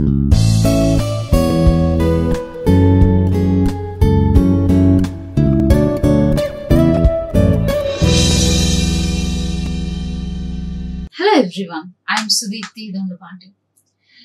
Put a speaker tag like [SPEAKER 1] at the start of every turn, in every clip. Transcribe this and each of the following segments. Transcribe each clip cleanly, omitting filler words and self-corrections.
[SPEAKER 1] Hello everyone, I am Sudeepthi Dondapati.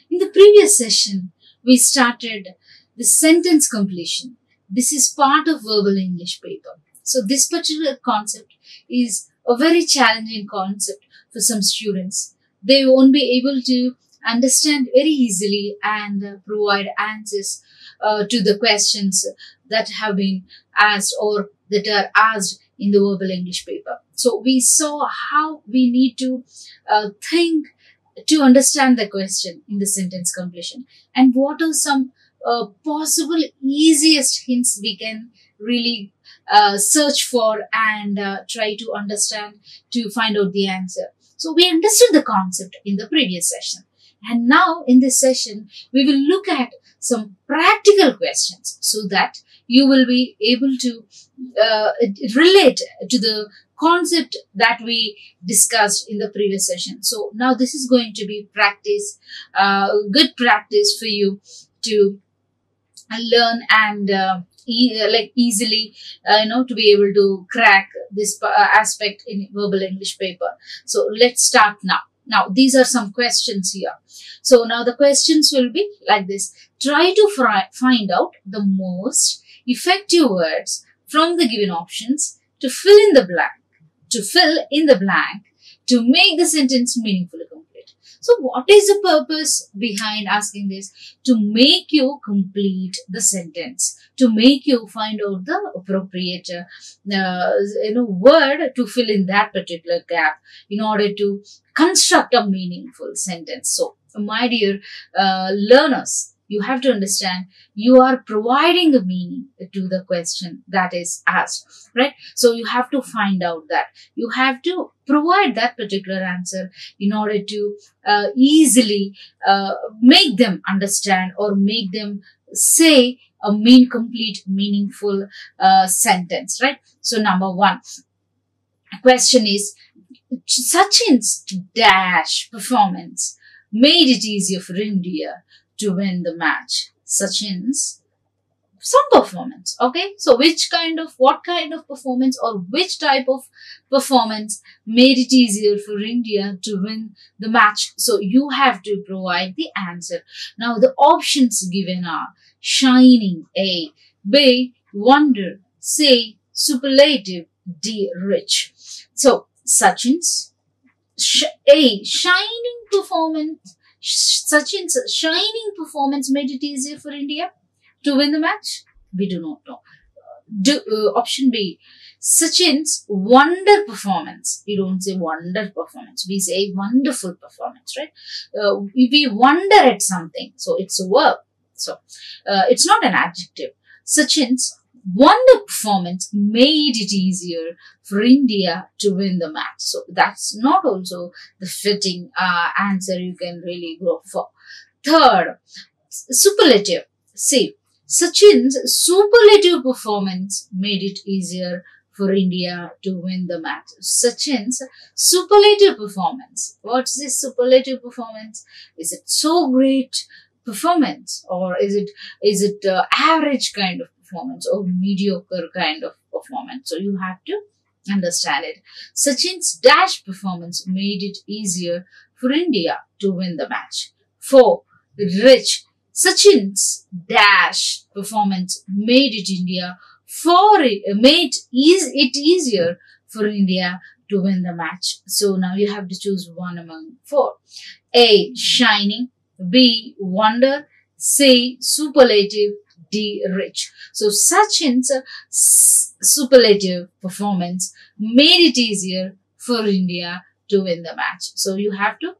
[SPEAKER 1] In the previous session, we started the sentence completion. This is part of verbal English paper. So this particular concept is a very challenging concept for some students. They won't be able to understand very easily and provide answers to the questions that have been asked or that are asked in the verbal English paper. So we saw how we need to think to understand the question in the sentence completion, and what are some possible easiest hints we can really search for and try to understand to find out the answer. So we understood the concept in the previous session, and now in this session we will look at some practical questions so that you will be able to relate to the concept that we discussed in the previous session. So now this is going to be practice, good practice for you to learn and easily, to be able to crack this aspect in verbal English paper. So let's start now. Now these are some questions here. So now the questions will be like this. Try to find out the most effective words from the given options to fill in the blank. To make the sentence meaningfully complete. So what is the purpose behind asking this? To make you complete the sentence, to make you find out the appropriate word to fill in that particular gap in order to construct a meaningful sentence. So my dear learners, you have to understand you are providing a meaning to the question that is asked, right? So you have to find out that. You have to provide that particular answer in order to easily make them understand or make them say a complete, meaningful sentence, right? So number one question is, Sachin's dash performance made it easier for India to win the match. Sachin's some performance. Okay, so what kind of performance or which type of performance made it easier for India to win the match? So you have to provide the answer. Now the options given are shining, A; B, wonder; C, superlative; D, rich. So Sachin's shining performance. Sachin's shining performance made it easier for India to win the match? We do not know. Option B, Sachin's wonder performance. We don't say wonder performance. We say wonderful performance, right? We wonder at something. So it's a verb. So it's not an adjective. Sachin's wonder performance made it easier for India to win the match. So that's not also the fitting answer you can really go for. Third, superlative. See, Sachin's superlative performance made it easier for India to win the match. Sachin's superlative performance. What's this superlative performance? Is it so great performance, or is it average kind of performance or mediocre kind of performance? So you have to understand it. Sachin's dash performance made it easier for India to win the match. 4, rich. Sachin's dash performance made it easier for India to win the match. So now you have to choose one among 4. A, shining; B, wonder; C, superlative; D, rich. So Sachin's superlative performance made it easier for India to win the match. So you have to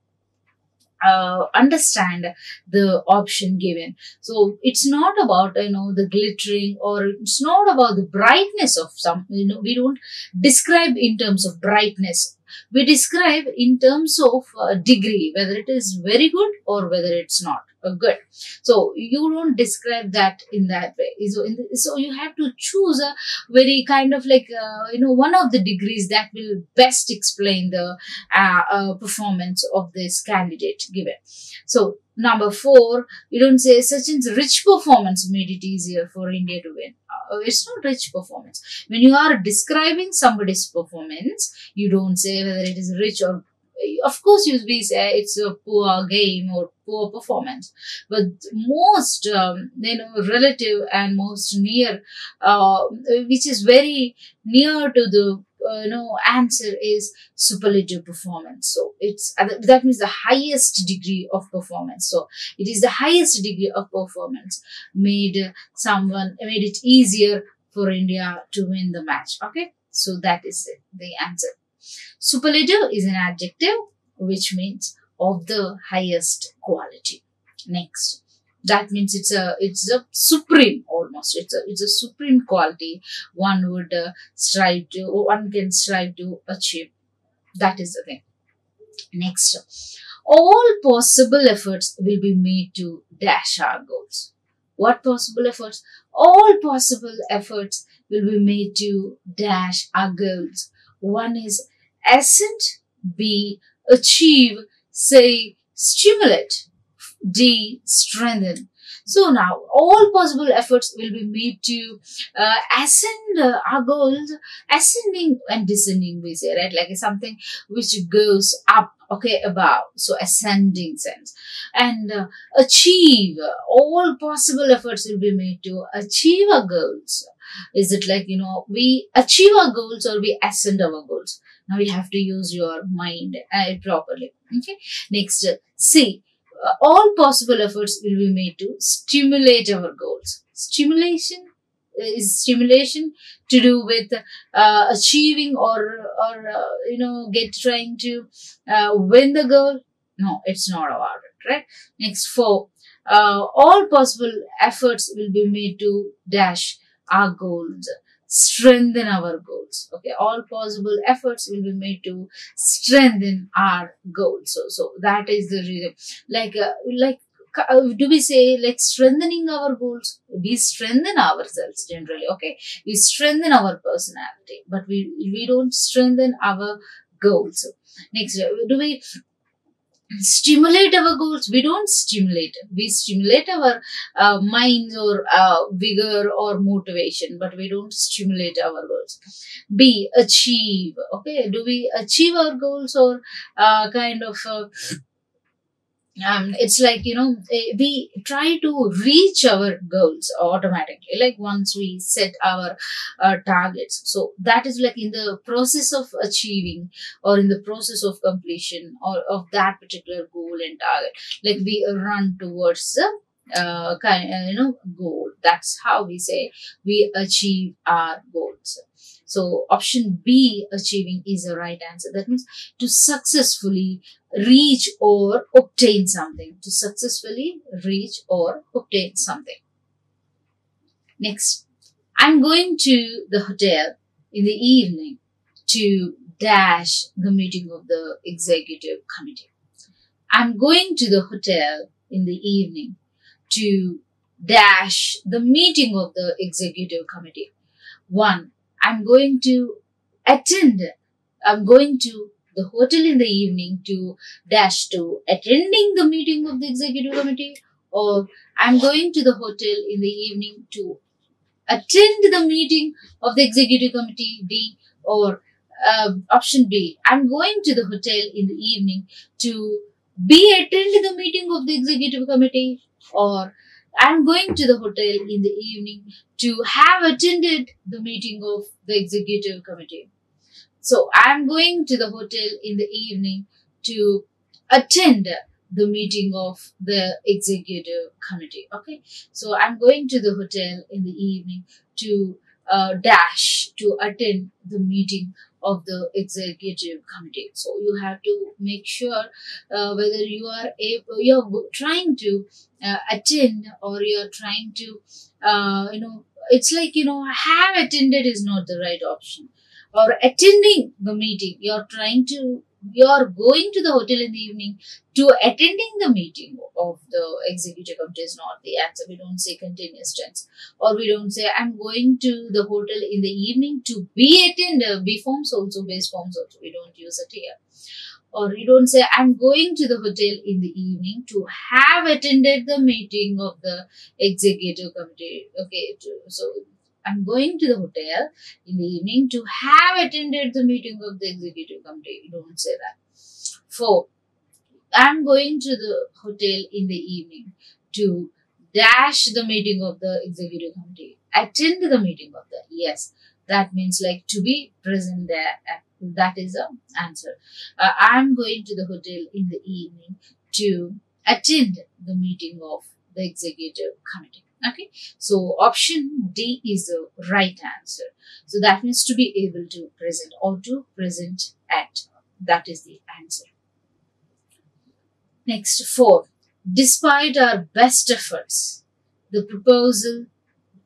[SPEAKER 1] understand the option given. So it's not about the glittering, or it's not about the brightness of some. We don't describe in terms of brightness. We describe in terms of degree, whether it is very good or whether it's not. good. So you don't describe that in that way. So you have to choose a very kind of like one of the degrees that will best explain the performance of this candidate given. So number 4, you don't say Sachin's rich performance made it easier for India to win. It's not rich performance. When you are describing somebody's performance, you don't say whether it is rich or, of course, you say it's a poor game or poor performance, but most relative and most near, which is very near to the answer is superlative performance. So it's that means the highest degree of performance. So it is the highest degree of performance made it easier for India to win the match. Okay, so that is it, the answer. Superlative is an adjective which means of the highest quality. Next, that means it's a supreme, almost. It's a supreme quality one can strive to achieve. That is the thing. Next, all possible efforts will be made to dash our goals. What possible efforts? All possible efforts will be made to dash our goals. One is ascend, B, achieve, C, stimulate, D, strengthen. So now all possible efforts will be made to ascend our goals. Ascending and descending, we say, right? Like something which goes up, okay, above. So ascending sense. And achieve. All possible efforts will be made to achieve our goals. Is it like, we achieve our goals or we ascend our goals? Now you have to use your mind properly. Okay. Next, C. All possible efforts will be made to stimulate our goals. Stimulation is stimulation to do with achieving or trying to win the goal. No, it's not about it, right? Next, 4. All possible efforts will be made to dash our goals, strengthen our goals. Okay, all possible efforts will be made to strengthen our goals. So that is the reason. Do we say like strengthening our goals? We strengthen ourselves generally. Okay, we strengthen our personality, but we don't strengthen our goals. Next, do we stimulate our goals? We don't stimulate. We stimulate our minds or vigor or motivation, but we don't stimulate our goals. B, achieve. Okay, do we achieve our goals or it's like, we try to reach our goals automatically, like once we set our targets. So that is like in the process of achieving or in the process of completion or of that particular goal and target, like we run towards the goal. That's how we say we achieve our goals. So option B, achieving, is the right answer. That means to successfully reach or obtain something. To successfully reach or obtain something. Next, I'm going to the hotel in the evening to dash the meeting of the executive committee. I'm going to the hotel in the evening to dash the meeting of the executive committee. 1. I'm going to the hotel in the evening to dash to attending the meeting of the executive committee, or I'm going to the hotel in the evening to attend the meeting of the executive committee, D, or option B, I'm going to the hotel in the evening to attend the meeting of the executive committee, or I'm going to the hotel in the evening to have attended the meeting of the executive committee. So I'm going to the hotel in the evening to attend the meeting of the executive committee. Okay. So I'm going to the hotel in the evening to dash to attend the meeting of the executive committee. So you have to make sure whether you're trying to attend or you're trying to, it's like, have attended is not the right option. Or attending the meeting, you're trying to you are going to the hotel in the evening to attending the meeting of the executive committee is not the answer. We don't say continuous tense, or we don't say I'm going to the hotel in the evening to be attend. Be forms also, base forms also, we don't use it here. Or you don't say I'm going to the hotel in the evening to have attended the meeting of the executive committee. Okay, so I'm going to the hotel in the evening to have attended the meeting of the executive committee. You don't say that. 4. I'm going to the hotel in the evening to dash the meeting of the executive committee. Attend the meeting of the, yes, that means like to be present there. That is the answer. I'm going to the hotel in the evening to attend the meeting of the executive committee. Okay, so option D is the right answer. So that means to be able to present or to present at. That is the answer. Next, 4. Despite our best efforts, the proposal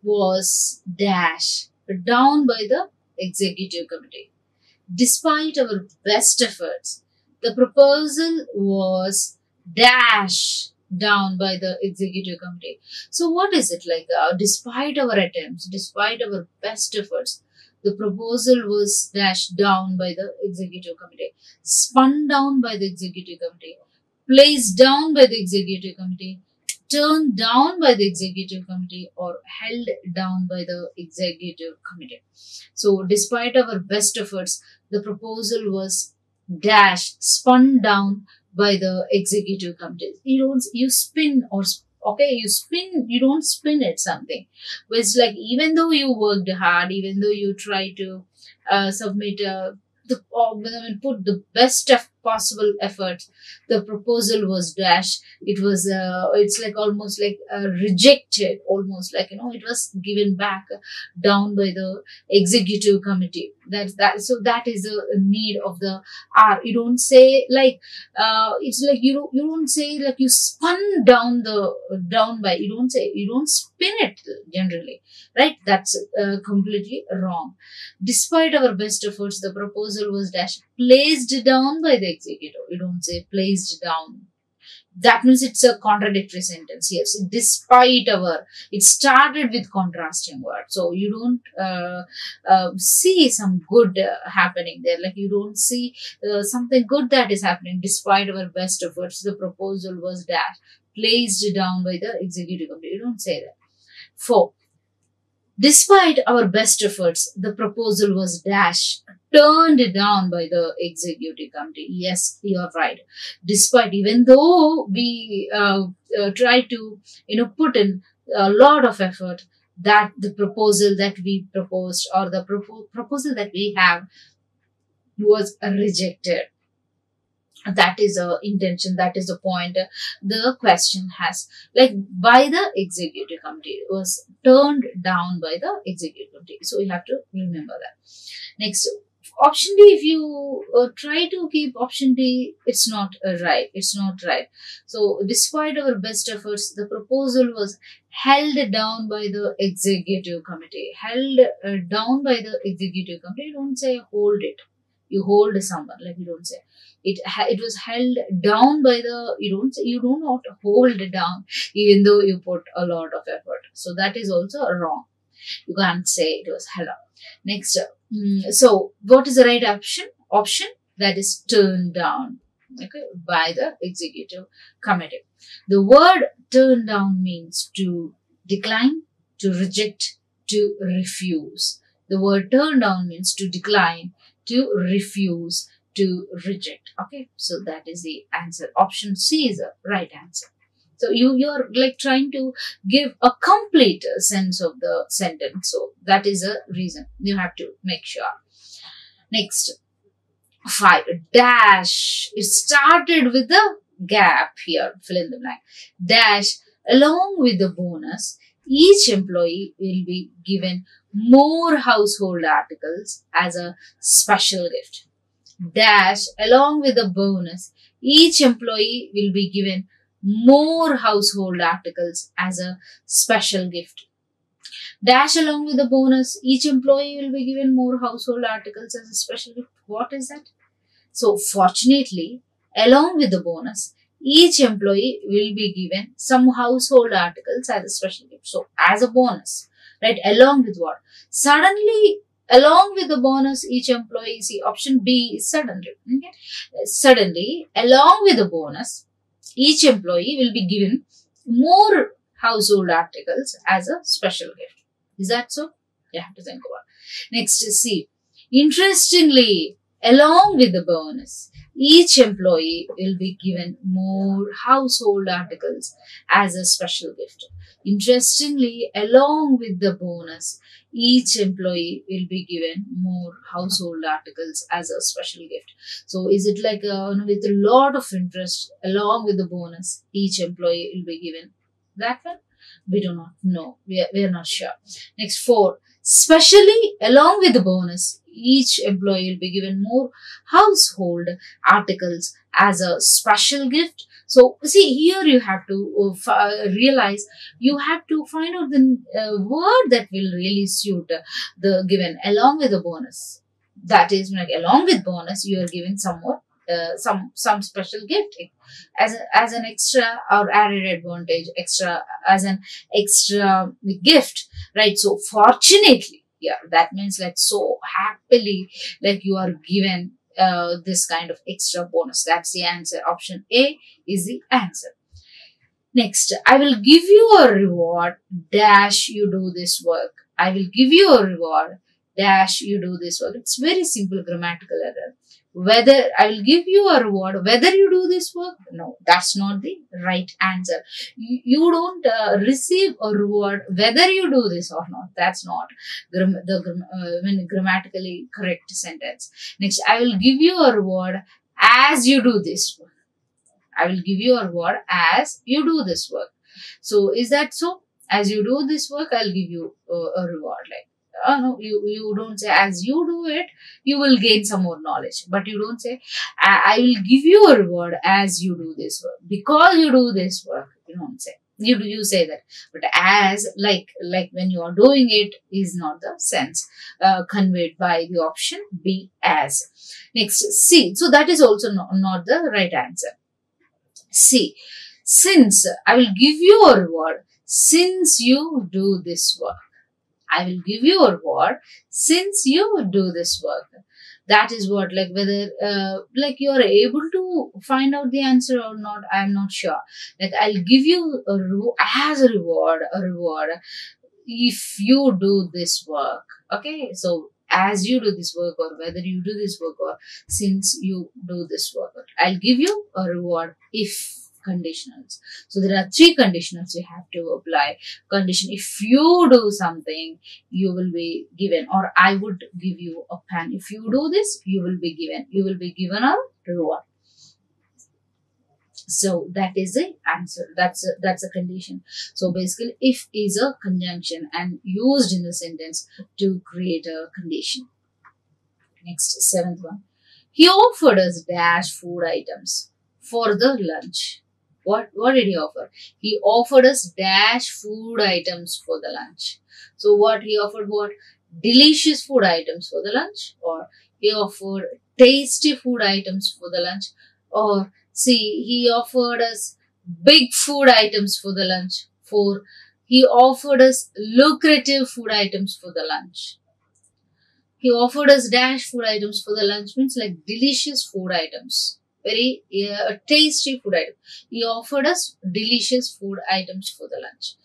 [SPEAKER 1] was dash down by the executive committee. Despite our best efforts, the proposal was dash down by the executive committee. So what is it like? Despite our attempts, despite our best efforts, the proposal was dashed down by the executive committee, spun down by the executive committee, placed down by the executive committee, turned down by the executive committee, or held down by the executive committee. So despite our best efforts, the proposal was dashed, spun down by the executive committee. You spin or okay, you spin, you don't spin at something. But it's like even though you worked hard, even though you try to submit put the best of possible efforts, the proposal was dashed. It was it's like almost like rejected, almost like it was given back down by the executive committee. So that is the need of the R. You don't say like it's like you don't say like you spun down by. You don't spin it generally, right? That's completely wrong. Despite our best efforts, the proposal was dashed, placed down by the executive. You don't say placed down. That means it's a contradictory sentence. Yes, despite our, it started with contrasting word. So you don't see some good happening there. Like you don't see something good that is happening. Despite our best efforts, the proposal was dashed, placed down by the executive committee. You don't say that. 4. Despite our best efforts, the proposal was dashed, turned down by the executive committee. Yes, you are right. Despite, even though we try to, put in a lot of effort, that the proposal that we proposed or the proposal that we have was rejected. That is the intention, that is the point the question has. Like by the executive committee, it was turned down by the executive committee. So you have to remember that. Next, option D, if you try to keep option D, it's not right. It's not right. So despite our best efforts, the proposal was held down by the executive committee. Held down by the executive committee. You don't say hold it. You hold someone, like you don't say. It was held down by the, you do not hold it down even though you put a lot of effort. So that is also wrong. You can't say it was held down. Next, so what is the right option? Option that is turned down, okay, by the executive committee. The word turn down means to decline, to reject, to refuse. The word turn down means to decline, to refuse, to reject. Okay, so that is the answer. Option C is the right answer. So you're like trying to give a complete sense of the sentence. So that is a reason you have to make sure. Next, 5. Dash. It started with the gap here. Fill in the blank. Dash. Along with the bonus, each employee will be given more household articles as a special gift. Dash, along with the bonus, each employee will be given more household articles as a special gift. Dash, along with the bonus, each employee will be given more household articles as a special gift. What is that? So fortunately, along with the bonus, each employee will be given some household articles as a special gift. So as a bonus, right? Along with what? Suddenly, along with the bonus, each employee, see option B is suddenly. Okay? Suddenly, along with the bonus, each employee will be given more household articles as a special gift. Is that so? You have to think about it. Next, C. Interestingly, along with the bonus, each employee will be given more household articles as a special gift. Interestingly, along with the bonus, each employee will be given more household articles as a special gift. So, is it like with a lot of interest, along with the bonus, each employee will be given that one? We do not know. We are not sure. Next, 4. Especially along with the bonus, each employee will be given more household articles as a special gift. So, see, here you have to realize, you have to find out the word that will really suit the given along with the bonus. That is, like, along with bonus, you are given some more, some special gift as an extra or added advantage, extra as an extra gift, right? So fortunately, yeah, that means like so happily, like you are given this kind of extra bonus. That's the answer. Option A is the answer. Next, I will give you a reward dash you do this work. I will give you a reward dash you do this work. It's very simple grammatical error. Whether I will give you a reward, whether you do this work, no, that's not the right answer. You don't receive a reward whether you do this or not. That's not the grammatically correct sentence. Next, I will give you a reward as you do this work. I will give you a reward as you do this work. So, is that so? As you do this work, I'll give you a reward. Like, no, you don't say as you do it, you will gain some more knowledge. But you don't say, I will give you a reward as you do this work. Because you do this work, you don't say. You say that. But as, like when you are doing it, is not the sense conveyed by the option B, as. Next, C. So, that is also not the right answer. C. Since, I will give you a reward since you do this work. I will give you a reward since you do this work. That is what, like, whether like you are able to find out the answer or not, I am not sure. Like, I'll give you as a reward if you do this work. Okay, so as you do this work, or whether you do this work, or since you do this work, I'll give you a reward if conditionals. So there are 3 conditionals you have to apply. Condition: if you do something, you will be given, or I would give you a pen. If you do this, you will be given a reward. So that is the answer. That's a condition. So basically, if is a conjunction and used in the sentence to create a condition. Next, 7th one. He offered us dash food items for the lunch. What did he offer? He offered us dash food items for the lunch. So what he offered? What? Delicious food items for the lunch, or he offered tasty food items for the lunch, or see, he offered us big food items for the lunch. He offered us lucrative food items for the lunch. He offered us dash food items for the lunch means like delicious food items. Very tasty food item. He offered us delicious food items for the lunch.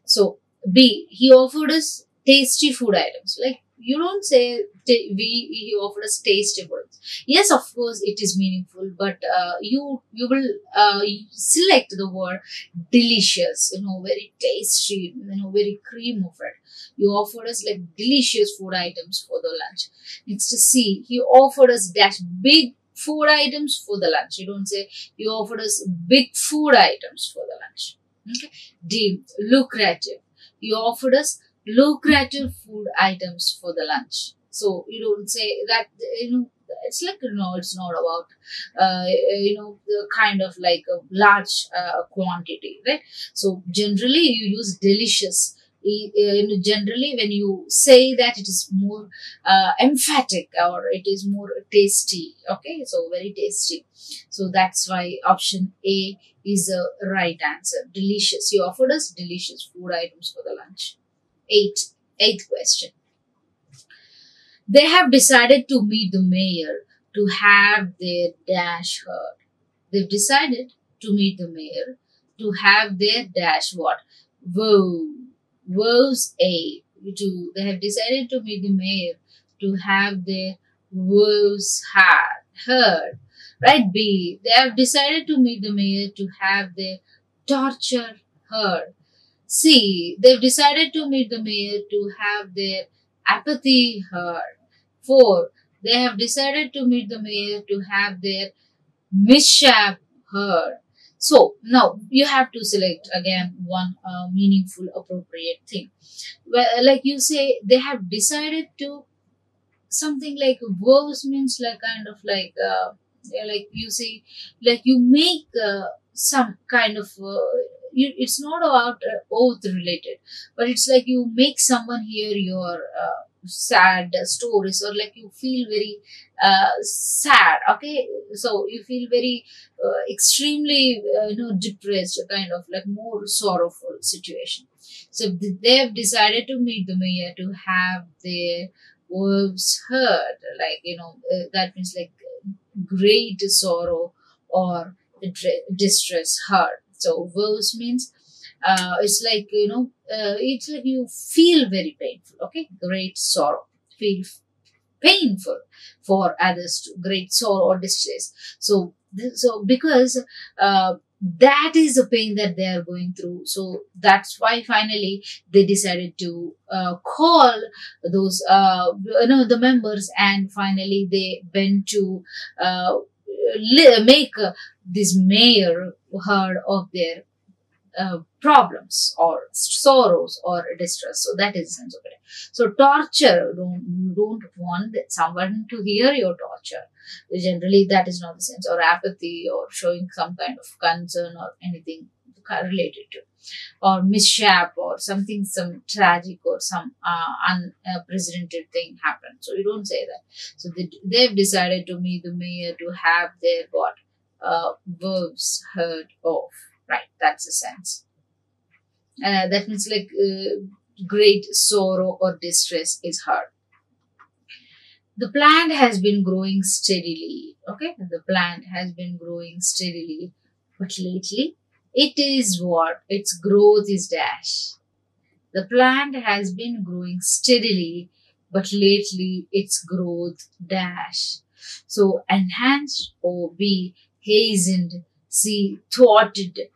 [SPEAKER 1] So, B, he offered us tasty food items. Like, you don't say he offered us tasty food. Yes, of course, it is meaningful, but you will select the word delicious, very tasty, very cream of it. You offered us like delicious food items for the lunch. Next, C, he offered us dash big food items for the lunch. You don't say you offered us big food items for the lunch. Okay. D, lucrative. You offered us lucrative food items for the lunch. So you don't say that, it's like, it's not about, the kind of like a large quantity, right? So generally you use delicious Generally, when you say that, it is more emphatic, or it is more tasty. Okay, so very tasty. So that's why option A is a right answer. Delicious. You offered us delicious food items for the lunch. Eighth question. They have decided to meet the mayor to have their dash heard. They've decided to meet the mayor to have their dash what? Woe. Woes A. They have decided to meet the mayor to have their woes heard. Right? B. They have decided to meet the mayor to have their torture heard. C. They've decided to meet the mayor to have their apathy heard. 4. They have decided to meet the mayor to have their mishap heard. So now you have to select again one meaningful, appropriate thing. Well, like you say, they have decided to something like verbs means like kind of like you say, like you make some kind of it's not about oath related, but it's like you make someone hear your sad stories, or like you feel very sad. Okay, so you feel very extremely depressed, kind of like more sorrowful situation. So they have decided to meet the mayor to have their words heard, like that means like great sorrow or distress heard. So verse means it's like it's like you feel very painful. Okay, great sorrow, feel painful for others to great sorrow or distress. So because that is the pain that they are going through. So that's why finally they decided to call those the members, and finally they went to make this mayor heard of their problems or sorrows or distress. So that is the sense of it. So torture, you don't want someone to hear your torture. Generally, that is not the sense. Or apathy, or showing some kind of concern or anything related to, or mishap, or something, some tragic or some unprecedented thing happened. So you don't say that. So they've decided to meet the mayor to have their what verbs heard of. Right, that's the sense. That means like great sorrow or distress is heard. The plant has been growing steadily. Okay, the plant has been growing steadily, but lately it is what? Its growth is dash. The plant has been growing steadily, but lately its growth dash. So enhanced or B, hastened, C, thwarted,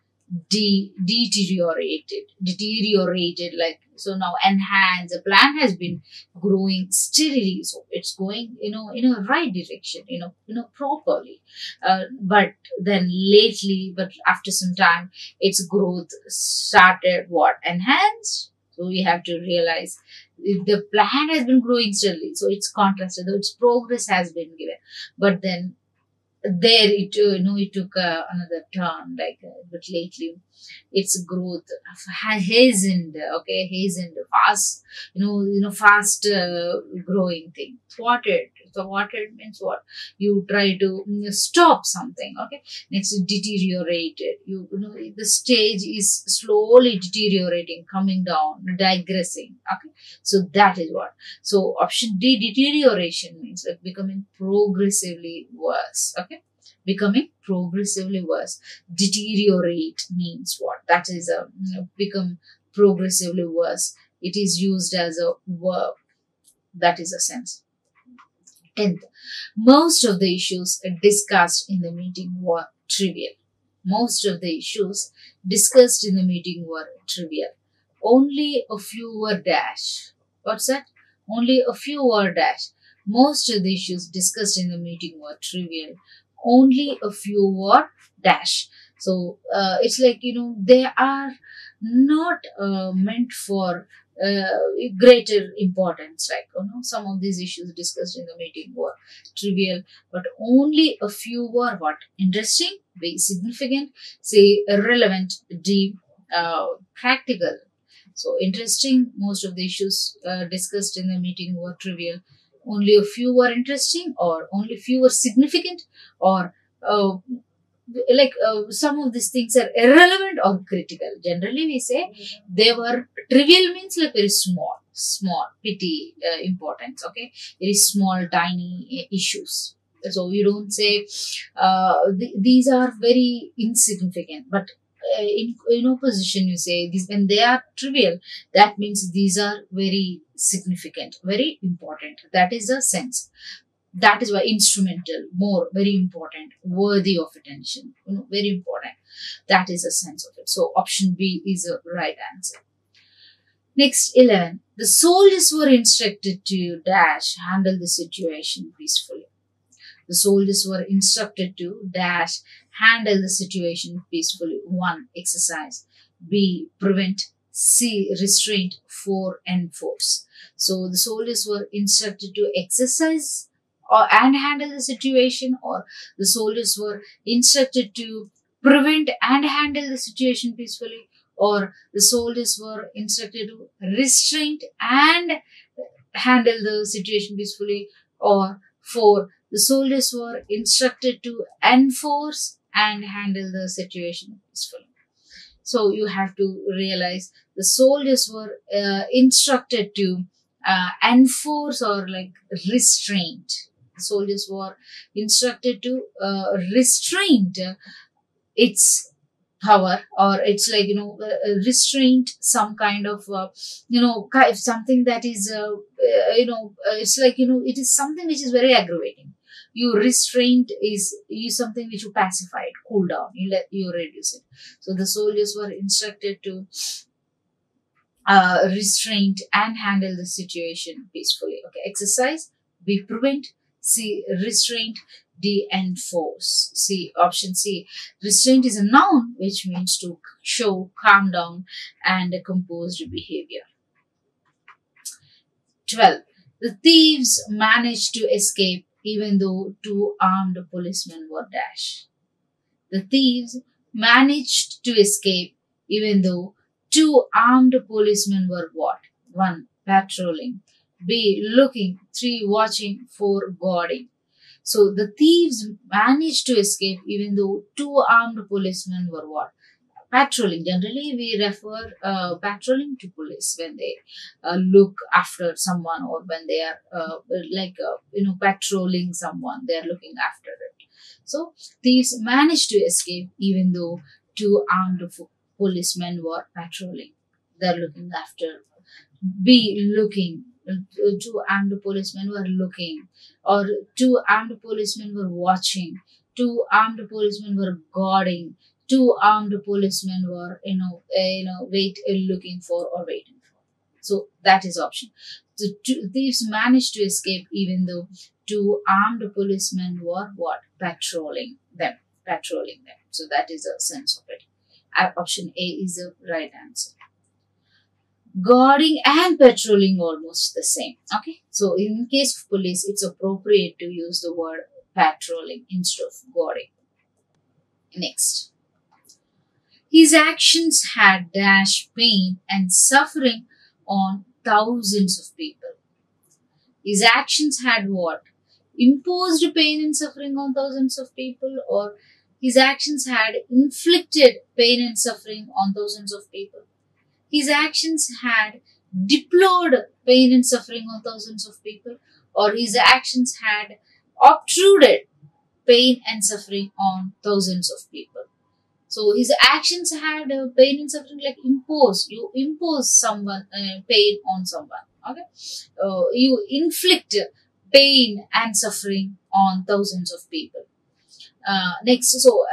[SPEAKER 1] deteriorated, like so. Now enhance, the plant has been growing steadily, so it's going in a right direction, properly, but then lately, but after some time, its growth started what? Enhanced. So we have to realize the plant has been growing steadily, so it's contrasted, though its progress has been given, but then there it it took another turn, like but lately its growth hastened. Okay, hastened, fast, fast growing thing. Thwarted. So thwarted means what? You try to stop something. Okay, next, deteriorated. The stage is slowly deteriorating, coming down, digressing. Okay, so that is what. So option D, deterioration, means like becoming progressively worse. Okay, becoming progressively worse. Deteriorate means what? That is a become progressively worse. It is used as a verb. That is a sense. 10th, most of the issues discussed in the meeting were trivial. Most of the issues discussed in the meeting were trivial. Only a few were dash. What's that? Only a few were dash. Most of the issues discussed in the meeting were trivial. Only a few were dash. So it's like, they are not meant for greater importance. Like, some of these issues discussed in the meeting were trivial, but only a few were what? Interesting, very significant, say relevant, deep, practical. So interesting, most of the issues discussed in the meeting were trivial. Only a few were interesting, or only few were significant, or some of these things are irrelevant or critical. Generally, we say they were trivial, means like very small, petty importance. Okay, very small, tiny issues. So you don't say these are very insignificant, but in opposition you say these when they are trivial, that means these are very significant, very important. That is the sense. That is why instrumental, more, very important, worthy of attention, very important. That is the sense of it. So option B is the right answer. Next, 11. The soldiers were instructed to dash handle the situation peacefully. The soldiers were instructed to dash handle the situation peacefully. 1. Exercise. B. Prevent. C. Restraint. 4. Enforce. So the soldiers were instructed to exercise and handle the situation, or the soldiers were instructed to prevent and handle the situation peacefully, or the soldiers were instructed to restrain and handle the situation peacefully, or 4. The soldiers were instructed to enforce and handle the situation peacefully. So you have to realize the soldiers were instructed to enforce or like restraint. The soldiers were instructed to restrain its power, or it's like restraint, some kind of something that is it's like it is something which is very aggravating. You restraint is something which you pacify it, cool down, you reduce it. So the soldiers were instructed to restraint and handle the situation peacefully. Okay, exercise. B. Prevent. C. Restraint. D. Enforce. C. Option C. Restraint is a noun which means to show calm down and a composed behavior. 12. The thieves managed to escape even though 2 armed policemen were dash. The thieves managed to escape even though 2 armed policemen were what? 1. Patrolling. B. Looking. 3. Watching. 4. Guarding. So the thieves managed to escape even though 2 armed policemen were what? Patrolling. Generally, we refer patrolling to police when they look after someone, or when they are patrolling someone, they are looking after it. So thieves managed to escape even though 2 armed policemen were patrolling. They are looking after. B. Looking. 2 armed policemen were looking, or 2 armed policemen were watching. 2 armed policemen were guarding. 2 armed policemen were looking for or waiting for. So that is option. The thieves managed to escape even though 2 armed policemen were what? Patrolling them. So that is the sense of it. Option A is the right answer. Guarding and patrolling almost the same. Okay, so in case of police, it's appropriate to use the word patrolling instead of guarding. Next. His actions had dashed pain and suffering on thousands of people. His actions had what? Imposed pain and suffering on thousands of people, or his actions had inflicted pain and suffering on thousands of people. His actions had deplored pain and suffering on thousands of people, or his actions had obtruded pain and suffering on thousands of people. So his actions had pain and suffering, like impose. You impose someone pain on someone. Okay, you inflict pain and suffering on thousands of people. Next, so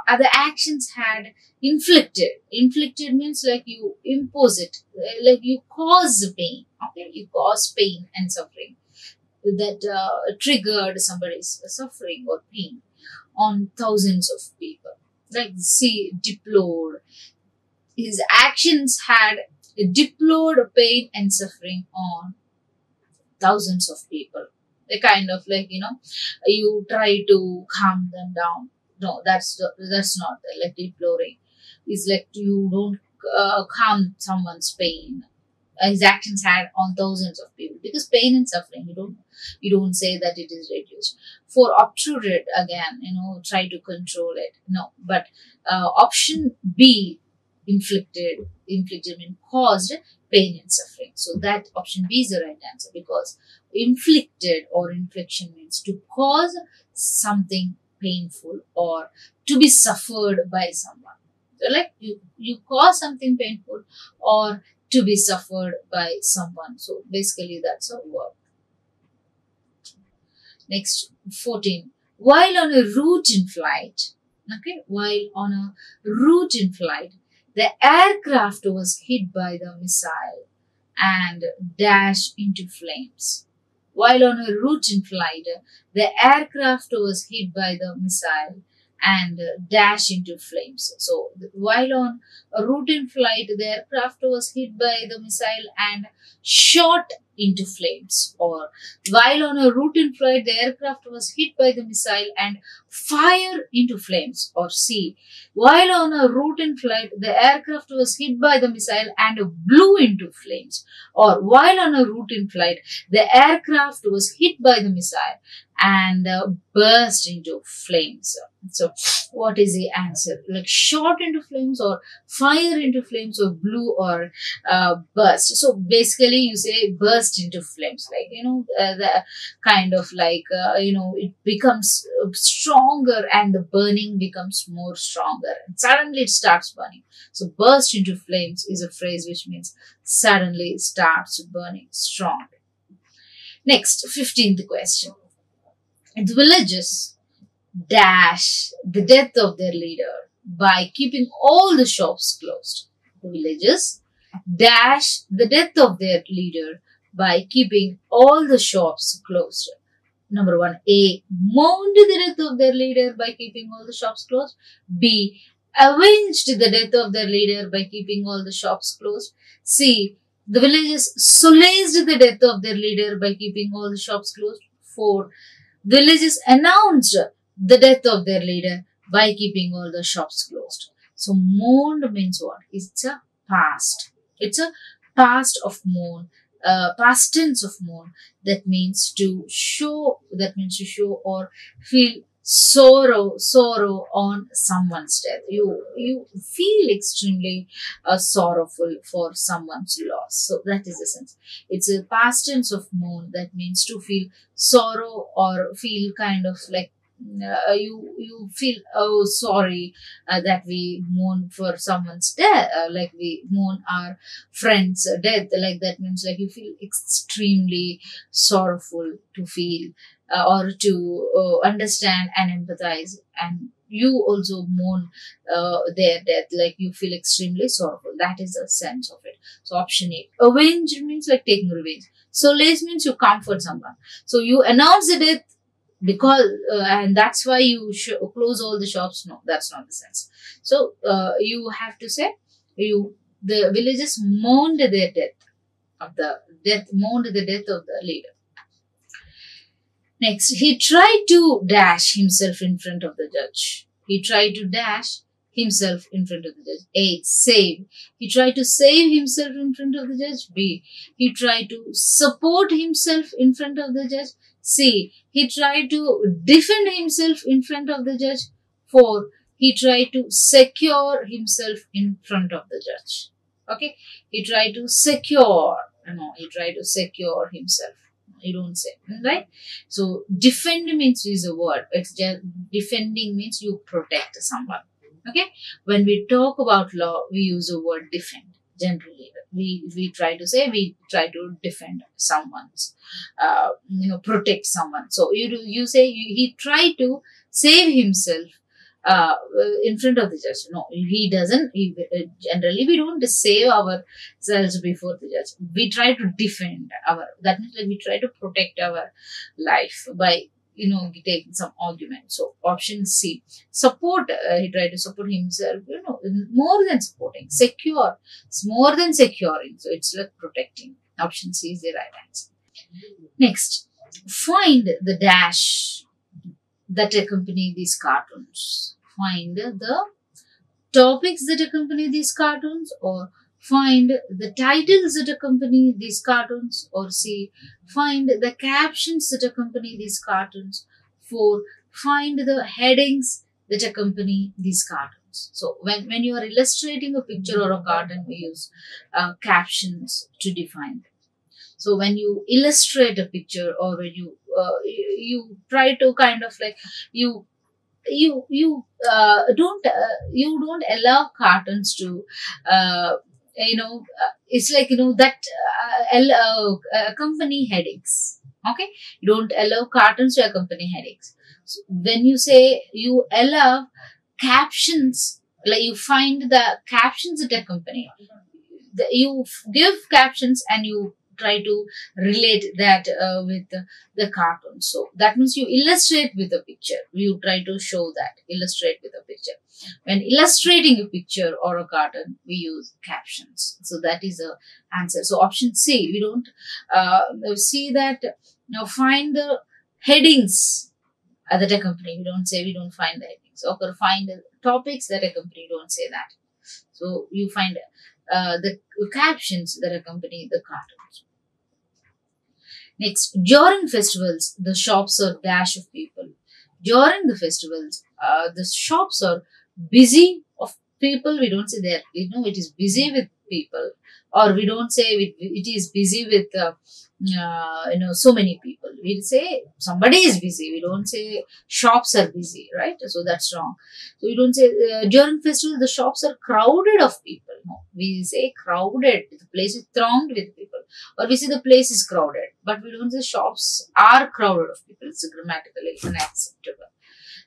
[SPEAKER 1] other actions had inflicted. Inflicted means like you impose it, like you cause pain. Okay, you cause pain and suffering that triggered somebody's suffering or pain on thousands of people. Like see, deplored. His actions had deplored pain and suffering on thousands of people. They kind of like you try to calm them down. No, that's not like deploring. It's like you don't calm someone's pain. His actions had on thousands of people, because pain and suffering, you don't say that it is reduced. For obtruded, again, try to control it. No, but option B, inflicted means caused pain and suffering. So that option B is the right answer, because inflicted or infliction means to cause something painful or to be suffered by someone. So like you cause something painful or to be suffered by someone. So basically that's a verb. Next, 14. While on a route in flight, the aircraft was hit by the missile and dashed into flames. While on a route in flight, the aircraft was hit by the missile and dashed into flames. So, while on a route in flight, the aircraft was hit by the missile and shot into flames. Or, while on a route in flight, the aircraft was hit by the missile and fire into flames. Or C, while on a route in flight, the aircraft was hit by the missile and blew into flames. Or, while on a route in flight, the aircraft was hit by the missile and burst into flames. So, what is the answer? Like shot into flames or fire into flames or blew or burst. So, basically you say burst into flames. Like, the kind of like, it becomes stronger and the burning becomes more stronger. And suddenly it starts burning. So, burst into flames is a phrase which means suddenly starts burning strong. Next, 15th question. The villagers dash the death of their leader by keeping all the shops closed. The villagers dash the death of their leader by keeping all the shops closed. Number 1, A, mourned the death of their leader by keeping all the shops closed. B, avenged the death of their leader by keeping all the shops closed. C, the villagers solaced the death of their leader by keeping all the shops closed. 4, the villagers announced the death of their leader by keeping all the shops closed. So, mourned means what? It's a past. It's a past of mourn, past tense of mourn. That means to show or feel sorrow on someone's death. You feel extremely sorrowful for someone's loss. So that is the sense. It's a past tense of mourn. That means to feel sorrow or feel kind of like you feel sorry that we mourn for someone's death, like we mourn our friend's death. Like that means like you feel extremely sorrowful to feel or to understand and empathize, and you also mourn their death, like you feel extremely sorrowful. That is the sense of it. So option A. Avenge means like taking revenge. Solace means you comfort someone. So you announce the death because and that's why you close all the shops. No, that's not the sense. So you have to say the villagers mourned their mourned the death of the leader. Next, he tried to dash himself in front of the judge. He tried to dash himself in front of the judge. A, save. He tried to save himself in front of the judge. B, he tried to support himself in front of the judge. C, he tried to defend himself in front of the judge. 4, he tried to secure himself in front of the judge. Okay, he tried to secure. He tried to secure himself. You don't say, right? So defend means is a word. It's just defending means you protect someone. Okay, when we talk about law, we use the word defend. Generally, we try to say we try to defend someone's, protect someone. So you say he tried to save himself in front of the judge. No, he doesn't. Generally, we don't save ourselves before the judge. We try to defend that means like we try to protect our life by taking some argument. So option C, support. He tried to support himself. More than supporting, secure. It's more than securing. So it's like protecting. Option C is the right answer. Next, find the dash that accompany these cartoons. Find the topics that accompany these cartoons, or find the titles that accompany these cartoons, or C, find the captions that accompany these cartoons. 4, find the headings that accompany these cartoons. So when you are illustrating a picture or a cartoon, we use captions to define them. So when you illustrate a picture, or when you try to kind of like you don't allow cartoons to it's like that accompany headings. Okay, you don't allow cartoons to accompany headings. So when you say you allow captions, like you find the captions that accompany, you give captions and you try to relate that with the cartoon. So that means you illustrate with a picture. You try to show that, illustrate with a picture. When illustrating a picture or a cartoon, we use captions. So that is the answer. So option C, we don't see that. Now find the headings that accompany. We don't say, we don't find the headings. Or find the topics that accompany. Don't say that. So you find the captions that accompany the cartoons. Next, during festivals, the shops are dash of people. During the festivals, the shops are busy of people. We don't say that, it is busy with people, or we don't say it is busy with, so many people. We say somebody is busy. We don't say shops are busy, right? So that's wrong. So we don't say during festival the shops are crowded of people. No, we say crowded. The place is thronged with people, or we say the place is crowded. But we don't say shops are crowded of people. It's grammatically unacceptable.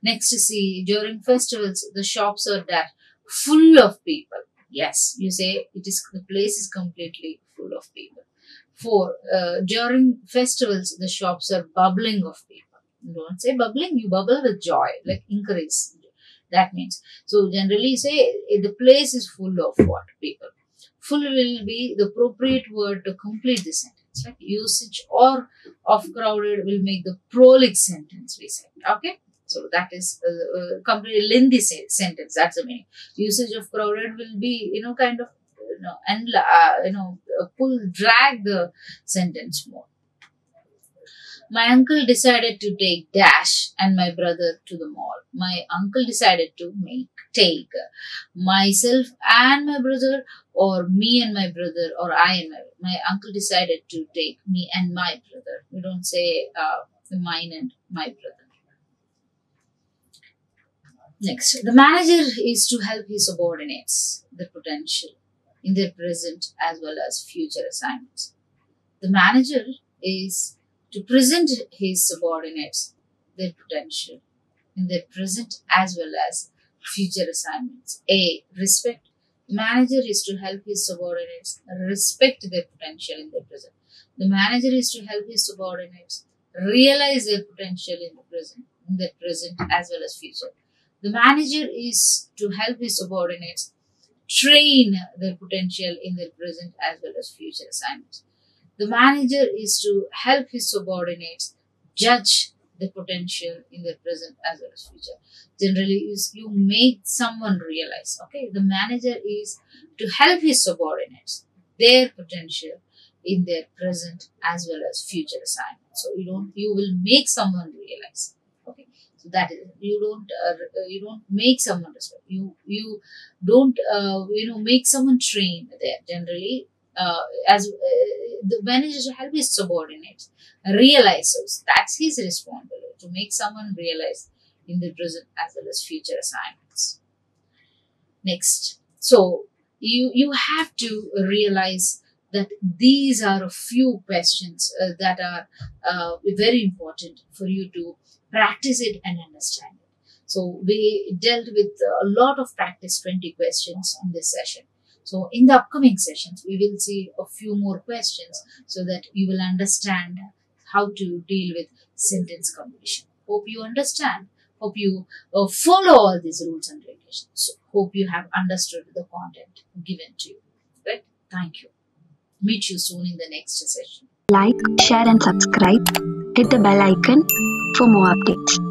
[SPEAKER 1] Next, see, during festivals the shops are that full of people. Yes, you say the place is completely full of people. 4, during festivals, the shops are bubbling of people. You don't say bubbling, you bubble with joy, like increase. That means, so generally you say the place is full of what? People. Full will be the appropriate word to complete the sentence. Like usage or of crowded will make the prolix sentence, we say. Okay. So that is a completely lengthy sentence. That's the meaning. Usage of crowded will be, kind of, drag the sentence more. My uncle decided to take dash and my brother to the mall. My uncle decided to take myself and my brother, or me and my brother, or I and my uncle decided to take me and my brother. We don't say mine and my brother. Next, the manager is to help his subordinates, the potential, in their present as well as future assignments. The manager is to present his subordinates their potential in their present as well as future assignments. A, respect. The manager is to help his subordinates respect their potential in their present. The manager is to help his subordinates realize their potential in their present as well as future. The manager is to help his subordinates train their potential in their present as well as future assignments. The manager is to help his subordinates judge the potential in their present as well as future. Generally, you make someone realize. Okay, the manager is to help his subordinates their potential in their present as well as future assignments. So you will make someone realize. Okay, so that is, you don't make someone respect. You don't make someone train there. Generally, the manager to help his subordinates realize. So that's his responsibility, to make someone realize in the present as well as future assignments. Next, so you have to realize that these are a few questions that are very important for you to practice it and understand it. So we dealt with a lot of practice 20 questions in this session. So in the upcoming sessions, we will see a few more questions so that you will understand how to deal with sentence completion. Hope you understand. Hope you follow all these rules and regulations. So hope you have understood the content given to you. Right? Thank you. Meet you soon in the next session.
[SPEAKER 2] Like, share and subscribe. Hit the bell icon for more updates.